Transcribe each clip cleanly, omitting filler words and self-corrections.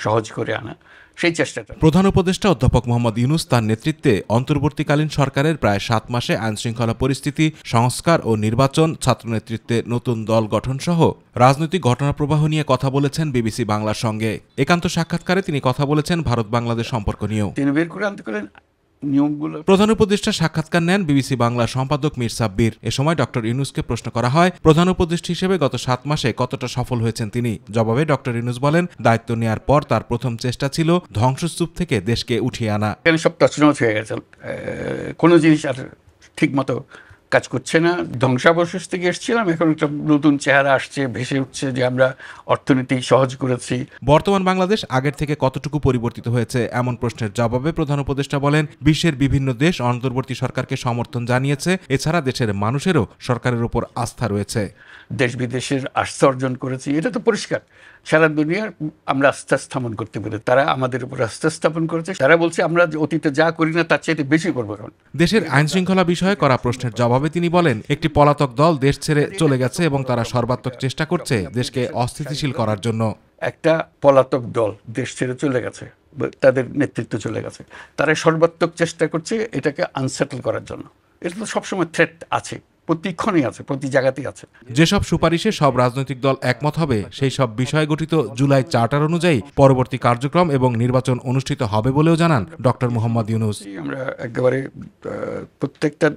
সহজ করে আনা, সেই চেষ্টাটা। প্রধান উপদেষ্টা অধ্যাপক মোহাম্মদ ইউনূস তার নেতৃত্বে অন্তর্বর্তীকালীন সরকারের প্রায় ৭ মাসে আইনশৃঙ্খলা পরিস্থিতি, সংস্কার ও নির্বাচন, ছাত্রনেতৃত্বে নতুন দল গঠন সহ রাজনৈতিক ঘটনাপ্রবাহ নিয়ে কথা বলেছেন বিবিসি বাংলার সঙ্গে। একান্ত সাক্ষাৎকারে তিনি কথা বলেছেন ভারত বাংলাদেশ সম্পর্ক নিয়েও। তিনি বের করে আনতে পারেন নিয়মগুলো। প্রধান উপদেষ্টা সাক্ষাৎকার নেন বিবিসি বাংলার সম্পাদক মীর সাব্বির। এ সময় ডক্টর ইউনূসকে প্রশ্ন করা হয় প্রধান উপদেষ্টা হিসেবে গত ৭ মাসে কতটা সফল হয়েছেন তিনি। জবাবে ডক্টর ইউনূস বলেন, দায়িত্ব নেয়ার পর তার প্রথম চেষ্টা ছিল ধ্বংসস্তূপ থেকে দেশকে উঠিয়ে আনা। সব তছনছ হয়ে গেছে, কোনো জিনিস আর ঠিক মতো কাজ করছে না। ধ্বংসাবশেষ থেকে এসেছিলাম, এখন একটা নতুন চেহারা আসছে, ভেসে উঠছে যে আমরা অর্থনীতি সহজ করেছি। বর্তমান বাংলাদেশ আগের থেকে কতটুকু পরিবর্তিত হয়েছে এমন প্রশ্নের জবাবে প্রধান উপদেষ্টা বলেন, বিশ্বের বিভিন্ন দেশ অন্তর্বর্তী সরকারকে সমর্থন জানিয়েছে। এছাড়া দেশের মানুষেরও সরকারের উপর আস্থা রয়েছে। দেশ বিদেশের আস্থা অর্জন করেছি, এটা তো পরিষ্কার। সারা দুনিয়ার আমরা আস্থা স্থাপন করতে পারি, তারা আমাদের উপর আস্থা স্থাপন করেছে। তারা বলছে আমরা অতীতে যা করি না তার চাইতে বেশি করবো। এখন দেশের আইনশৃঙ্খলা বিষয়ে করা প্রশ্নের জবাবে তিনি বলেন, একটি পলাতক দল দেশ ছেড়ে চলে গেছে এবং তারা সর্বাত্মক চেষ্টা করছে দেশকে অস্থিতিশীল করার জন্য। একটা পলাতক দল দেশ ছেড়ে চলে গেছে, তাদের নেতৃত্ব চলে গেছে, তারা সর্বাত্মক চেষ্টা করছে এটাকে আনসেটল করার জন্য। এটা তো সবসময় থ্রেট আছে, প্রতিক্ষণই আছে, প্রতি জায়গাতেই আছে। যেসব সুপারিশে সব রাজনৈতিক দল একমত হবে সেই সব বিষয় গঠিত জুলাই চার্টার অনুযায়ী পরবর্তী কার্যক্রম এবং নির্বাচন অনুষ্ঠিত হবে বলেও জানান ডক্টর মোহাম্মদ ইউনূস। আমরা একেবারে প্রত্যেকটা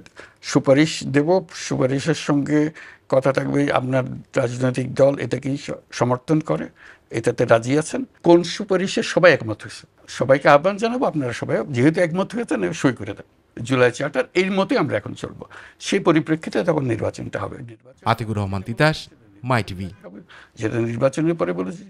সুপারিশ দেব, সুপারিশের সঙ্গে কথা থাকবে আপনার রাজনৈতিক দল এটাকেই সমর্থন করে, এটাতে রাজি আছেন। কোন সুপারিশে সবাই একমত হয়েছে, সবাইকে আহ্বান জানাবো, আপনারা সবাই যেহেতু একমত হয়েছেন সই করে দেন। জুলাই চার্টার এর মতোই আমরা এখন চলবো, সেই পরিপ্রেক্ষিতে তখন নির্বাচনটা হবে। আতিকুর রহমান তিতাস, মাই টিভি। যেটা নির্বাচনের পরে বলেছি।